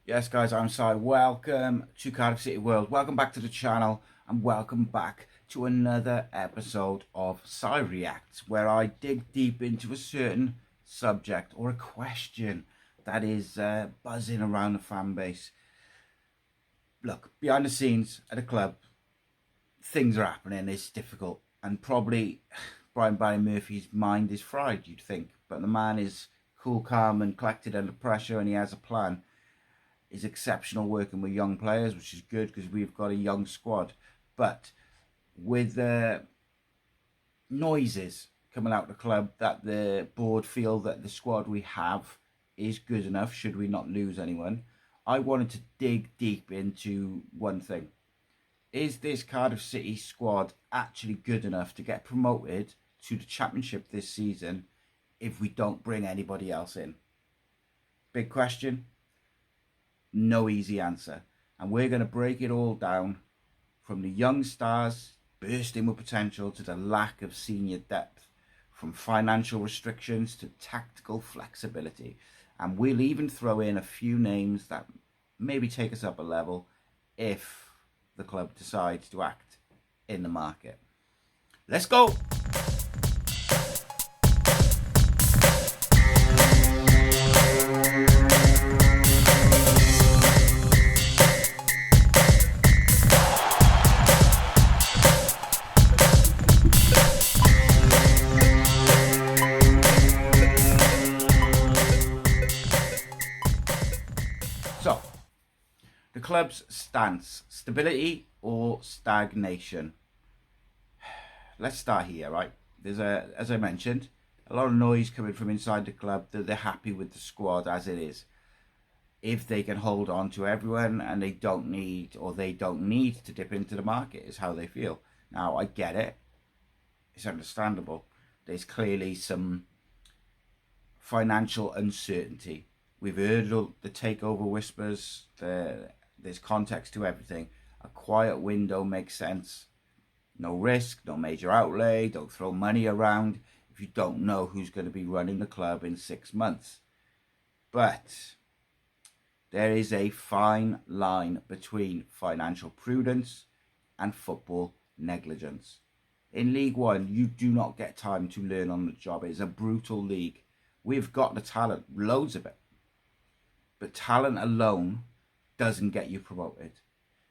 Yes, guys, I'm Si. Welcome to Cardiff City World. Welcome back to the channel, and welcome back to another episode of Si Reacts, where I dig deep into a certain subject or a question that is buzzing around the fan base. Look, behind the scenes at a club, things are happening. It's difficult, and probably Barry Murphy's mind is fried, you'd think, but the man is cool, calm, and collected under pressure, and he has a plan. Is exceptional working with young players, which is good because we've got a young squad. But with the noises coming out of the club that the board feel that the squad we have is good enough should we not lose anyone, I wanted to dig deep into one thing. Is this Cardiff City squad actually good enough to get promoted to the Championship this season if we don't bring anybody else in? Big question. No easy answer, and we're going to break it all down from the young stars bursting with potential to the lack of senior depth, from financial restrictions to tactical flexibility, and we'll even throw in a few names that maybe take us up a level if the club decides to act in the market. Let's go. So, the club's stance: stability or stagnation? Let's start here, right? There's as I mentioned, a lot of noise coming from inside the club that they're happy with the squad as it is. If they can hold on to everyone and they don't need to dip into the market, is how they feel. Now, I get it. It's understandable. There's clearly some financial uncertainty. We've heard the takeover whispers. There's context to everything. A quiet window makes sense. No risk, no major outlay. Don't throw money around if you don't know who's going to be running the club in 6 months. But there is a fine line between financial prudence and football negligence. In League One, you do not get time to learn on the job. It's a brutal league. We've got the talent, loads of it. But talent alone doesn't get you promoted.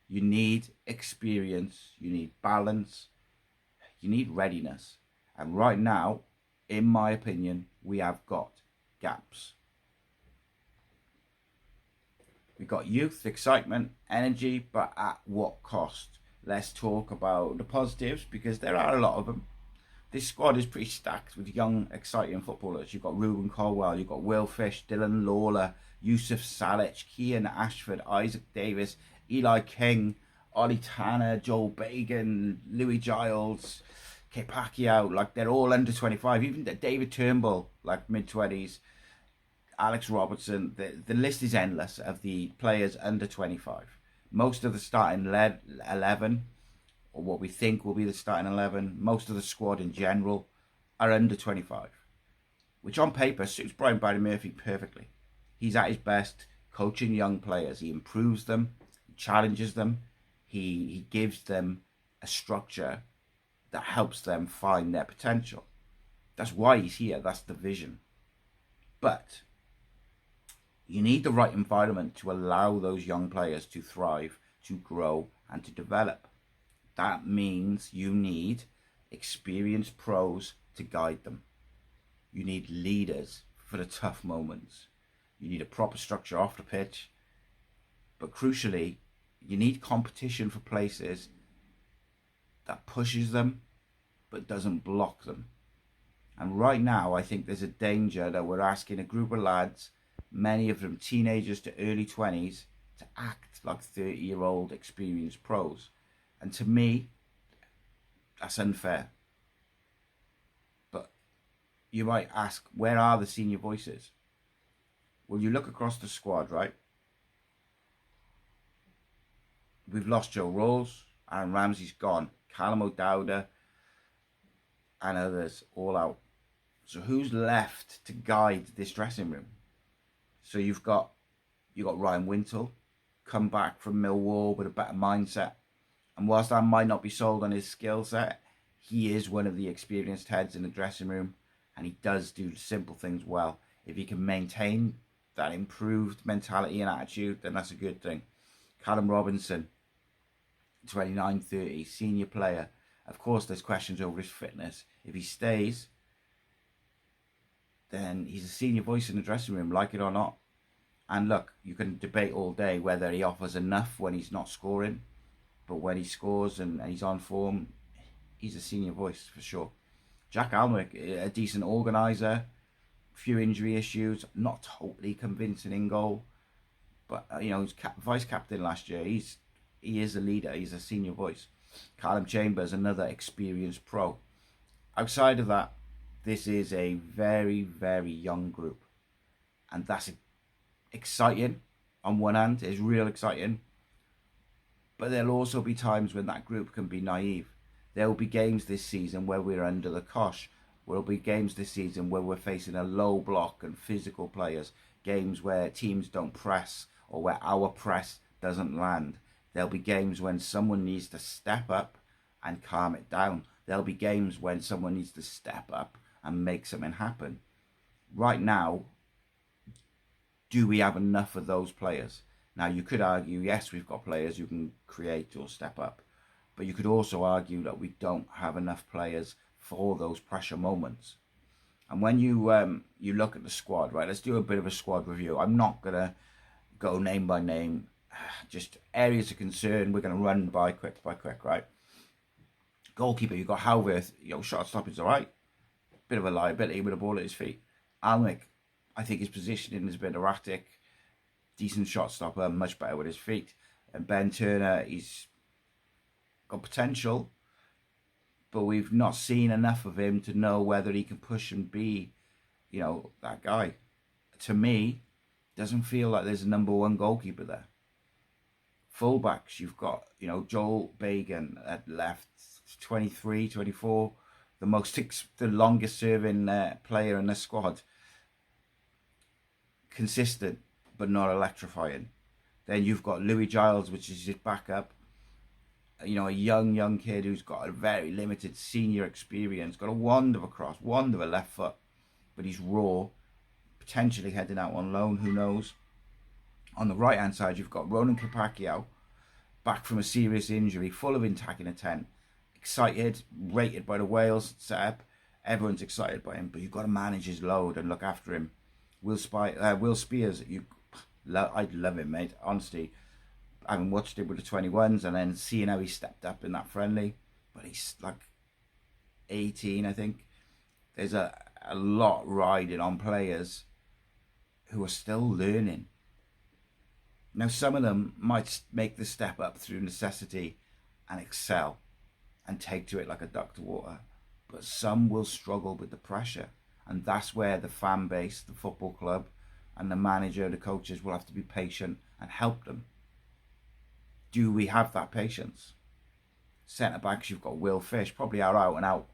You need experience, you need balance, you need readiness. And right now, in my opinion, we have got gaps. We've got youth, excitement, energy, but at what cost? Let's talk about the positives, because there are a lot of them. This squad is pretty stacked with young, exciting footballers. You've got Ruben Colwell, you've got Will Fish, Dylan Lawler, Yusuf Salic, Kian Ashford, Isaac Davis, Eli King, Ollie Tanner, Joel Bagan, Louis Giles, Kip Pacquiao. Like, they're all under 25. Even David Turnbull, like mid-20s. Alex Robertson. The list is endless of the players under 25. Most of the starting 11, or what we think will be the starting 11, most of the squad in general, are under 25, which on paper suits Barry Murphy perfectly. He's at his best coaching young players. He improves them, he challenges them, he gives them a structure that helps them find their potential. That's why he's here. That's the vision. But you need the right environment to allow those young players to thrive, to grow, and to develop. That means you need experienced pros to guide them. You need leaders for the tough moments. You need a proper structure off the pitch. But crucially, you need competition for places that pushes them but doesn't block them. And right now, I think there's a danger that we're asking a group of lads, many of them teenagers to early 20s, to act like 30-year-old experienced pros. And to me, that's unfair. But you might ask, where are the senior voices? Well, you look across the squad, right? We've lost Joe Rolls, Aaron Ramsey's gone, Callum O'Dowda, and others all out. So who's left to guide this dressing room? So you've got You got Ryan Wintle, come back from Millwall with a better mindset. And whilst I might not be sold on his skill set, he is one of the experienced heads in the dressing room, and he does do simple things well. If he can maintain that improved mentality and attitude, then that's a good thing. Callum Robinson, 29-30, senior player. Of course, there's questions over his fitness. If he stays, then he's a senior voice in the dressing room, like it or not. And look, you can debate all day whether he offers enough when he's not scoring, but when he scores and he's on form, he's a senior voice for sure. Jack Alnwick, a decent organiser, few injury issues, not totally convincing in goal, but he was vice captain last year. He is a leader. He's a senior voice. Callum Chambers, another experienced pro. Outside of that, this is a very, very young group, and that's exciting. On one hand, it's real exciting, but there'll also be times when that group can be naive. There will be games this season where we're under the cosh. There will be games this season where we're facing a low block and physical players. Games where teams don't press or where our press doesn't land. There'll be games when someone needs to step up and calm it down. There'll be games when someone needs to step up and make something happen. Right now, do we have enough of those players? Now, you could argue, yes, we've got players who can create or step up. But you could also argue that we don't have enough players for those pressure moments. And when you look at the squad, right, let's do a bit of a squad review. I'm not going to go name by name, just areas of concern. We're going to run by quick, right? Goalkeeper, you've got Howworth, shot stopping's all right. Bit of a liability with a ball at his feet. Alnwick, I think his positioning is a bit erratic. Decent shot stopper, much better with his feet. And Ben Turner, he's got potential, but we've not seen enough of him to know whether he can push and be, that guy. To me, doesn't feel like there's a number one goalkeeper there. Fullbacks, you've got, Joel Bagan at left, 23, 24, the longest serving player in the squad. Consistent, but not electrifying. Then you've got Louis Giles, which is his backup. A young kid who's got a very limited senior experience, got a wand of a cross, wand of a left foot, but he's raw, potentially heading out on loan, who knows. On the right hand side, you've got Ronan Kipakio, back from a serious injury, full of attacking intent, excited, rated by the Wales setup. Everyone's excited by him, but you've got to manage his load and look after him. Will Spears, I'd love him, mate, honestly. I haven't watched it with the 21s and then seeing how he stepped up in that friendly, but he's like 18, I think. There's a lot riding on players who are still learning. Now, some of them might make the step up through necessity and excel and take to it like a duck to water, but some will struggle with the pressure, and that's where the fan base, the football club, and the manager, the coaches will have to be patient and help them. Do we have that patience? Centre backs, you've got Will Fish, probably our out and out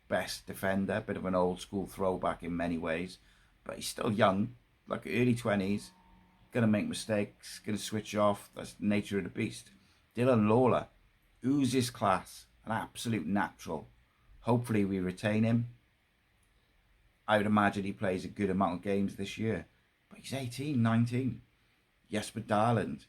best defender, bit of an old school throwback in many ways, but he's still young, early 20s, gonna make mistakes, gonna switch off. That's the nature of the beast. Dylan Lawler, oozes class, an absolute natural. Hopefully we retain him. I would imagine he plays a good amount of games this year, but he's 18, 19. Jesper Darland,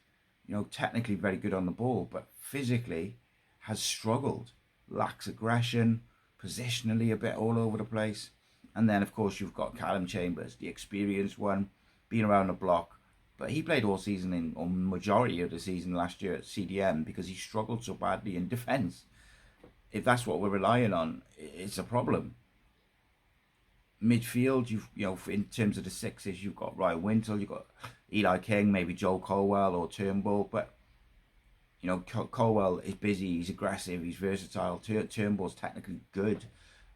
technically very good on the ball, but physically has struggled, lacks aggression, positionally a bit all over the place. And then, of course, you've got Callum Chambers, the experienced one, been around the block, but he played all season or majority of the season last year at CDM because he struggled so badly in defence. If that's what we're relying on, it's a problem. Midfield, in terms of the sixes, you've got Ryan Wintle, you've got Eli King, maybe Joel Colwell or Turnbull, but Colwell is busy, he's aggressive, he's versatile. Turnbull's technically good,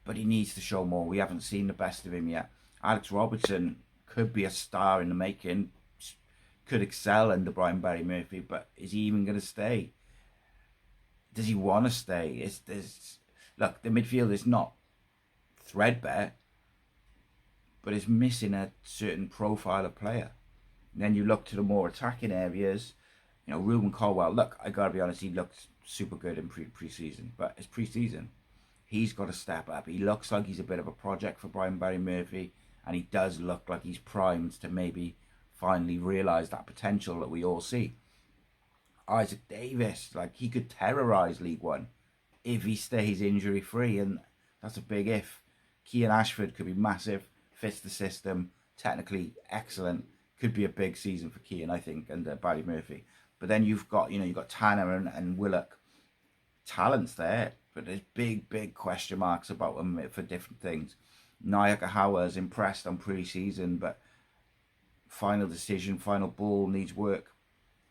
but he needs to show more. We haven't seen the best of him yet. Alex Robertson could be a star in the making, could excel under Brian Barry Murphy, but is he even going to stay? Does he want to stay? Look, the midfield is not threadbare, but it's missing a certain profile of player. And then you look to the more attacking areas. You know, Ruben Colwell, look, I got to be honest, he looked super good in pre-season. But it's pre-season. He's got to step up. He looks like he's a bit of a project for Brian Barry Murphy. And he does look like he's primed to maybe finally realise that potential that we all see. Isaac Davis, like, he could terrorise League One if he stays injury free, and that's a big if. Kean Ashford could be massive, fits the system, technically excellent. Could be a big season for Kean, I think, and Barry Murphy. But then you've got Tanner and Willock, talents there, but there's big question marks about them for different things. Nyakahawa is impressed on pre-season, but final decision, final ball needs work.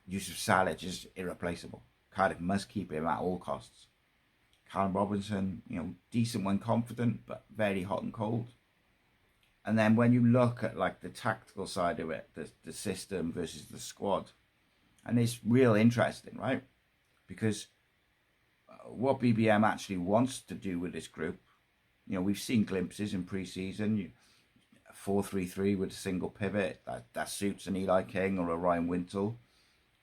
Yusuf Salic is irreplaceable. Cardiff must keep him at all costs. Callum Robinson, decent when confident, but very hot and cold. And then when you look at like the tactical side of it, the system versus the squad, and it's real interesting, right? Because what BBM actually wants to do with this group, we've seen glimpses in pre-season, 4-3-3 with a single pivot, that suits an Eli King or a Ryan Wintle.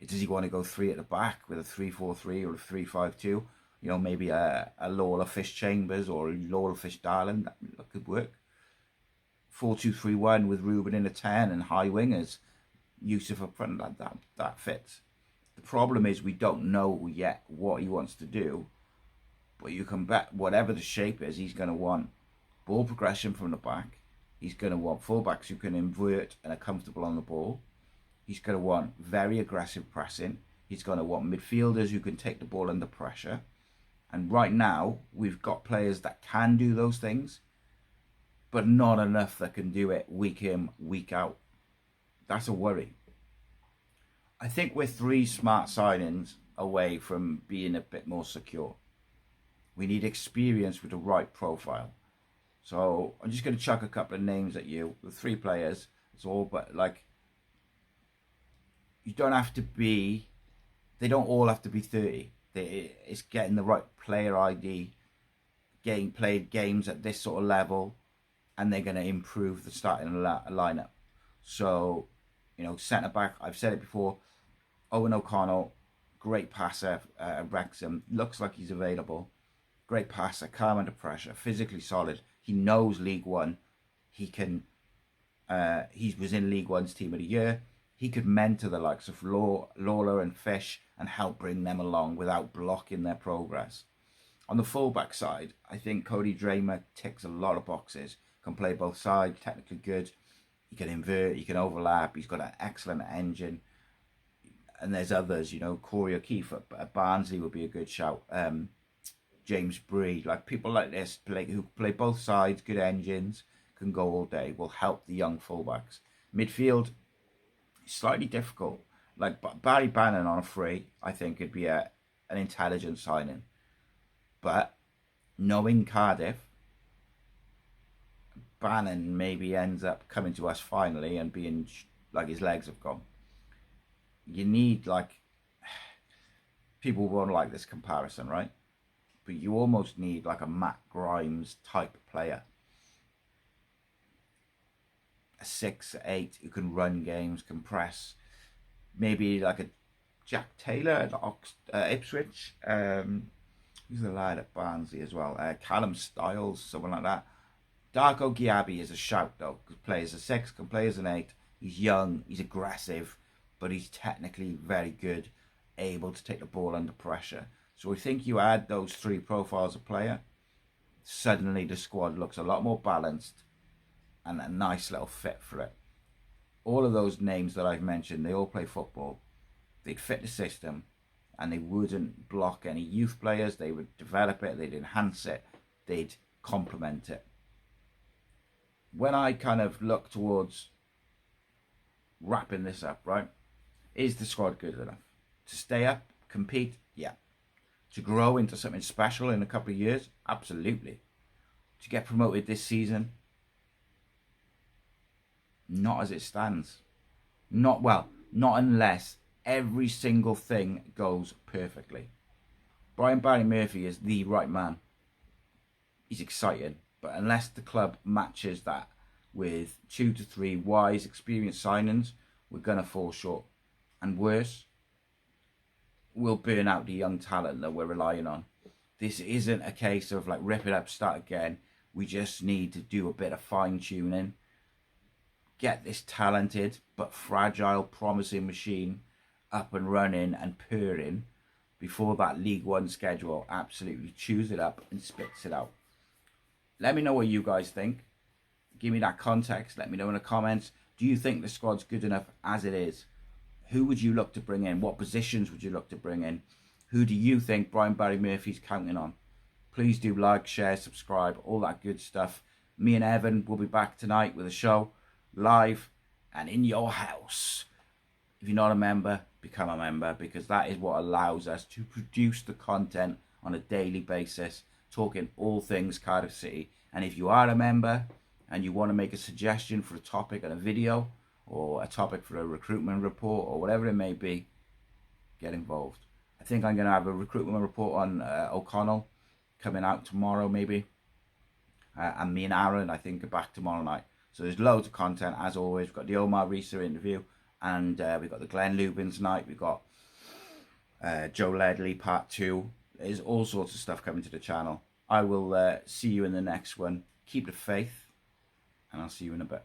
Does he want to go 3 at the back with a 3-4-3 or a 3-5-2? Maybe a Lawler Fish Chambers or a Lawler Fish Darling, that could work. 4-2-3-1 with Ruben in a 10 and high wingers, Yusuf up front, that fits. The problem is we don't know yet what he wants to do, but you can bet whatever the shape is, he's going to want ball progression from the back. He's going to want fullbacks who can invert and are comfortable on the ball. He's going to want very aggressive pressing. He's going to want midfielders who can take the ball under pressure. And right now, we've got players that can do those things, but not enough that can do it week in, week out. That's a worry. I think we're 3 smart signings away from being a bit more secure. We need experience with the right profile. So I'm just going to chuck a couple of names at you. The 3 players, it's all, but like, you don't have to be, they don't all have to be 30. It's getting the right player ID, played games at this sort of level, and they're going to improve the starting lineup. So, centre back, I've said it before, Owen O'Connell, great passer at Wrexham, looks like he's available. Great passer, calm under pressure, physically solid. He knows League One. He was in League One's team of the year. He could mentor the likes of Lawler and Fish and help bring them along without blocking their progress. On the fullback side, I think Cody Dramer ticks a lot of boxes. Can play both sides, technically good. He can invert, he can overlap. He's got an excellent engine. And there's others, Corey O'Keefe at Barnsley would be a good shout. James Bree, like people like this who play both sides, good engines, can go all day, will help the young fullbacks. Midfield, slightly difficult. Like Barry Bannon on a free, I think it'd be an intelligent signing. But knowing Cardiff, Bannon maybe ends up coming to us finally and being like his legs have gone. You need, like, people won't like this comparison, right? But you almost need like a Matt Grimes type player. A 6'8" who can run games, can press. Maybe like a Jack Taylor at Ipswich. Who's the lad at Barnsley as well? Callum Stiles, someone like that. Darko Gyabi is a shout though. Plays a 6, can play as an 8. He's young, he's aggressive, but he's technically very good, able to take the ball under pressure. So I think you add those 3 profiles of player, suddenly the squad looks a lot more balanced and a nice little fit for it. All of those names that I've mentioned, they all play football. They'd fit the system and they wouldn't block any youth players. They would develop it, they'd enhance it, they'd complement it. When I kind of look towards wrapping this up, right, is the squad good enough to stay up, compete? Yeah. To grow into something special in a couple of years? Absolutely. To get promoted this season? Not as it stands. Not unless every single thing goes perfectly. Brian Barry Murphy is the right man. He's exciting, but unless the club matches that with 2 to 3 wise, experienced signings, we're going to fall short. And worse, we'll burn out the young talent that we're relying on. This isn't a case of like rip it up, start again. We just need to do a bit of fine tuning. Get this talented but fragile, promising machine up and running and purring before that League One schedule absolutely chews it up and spits it out. Let me know what you guys think. Give me that context. Let me know in the comments. Do you think the squad's good enough as it is? Who would you look to bring in? What positions would you look to bring in? Who do you think Brian Barry Murphy's counting on? Please do like, share, subscribe, all that good stuff. Me and Evan will be back tonight with a show, live and in your house. If you're not a member, become a member, because that is what allows us to produce the content on a daily basis, talking all things Cardiff City. And if you are a member and you want to make a suggestion for a topic on a video, or a topic for a recruitment report, or whatever it may be, get involved. I think I'm going to have a recruitment report on O'Connell coming out tomorrow, maybe. And me and Aaron, I think, are back tomorrow night. So there's loads of content, as always. We've got the Omar Rhys interview, and we've got the Glenn Lubin tonight. We've got Joe Ledley part 2. There's all sorts of stuff coming to the channel. I will see you in the next one. Keep the faith, and I'll see you in a bit.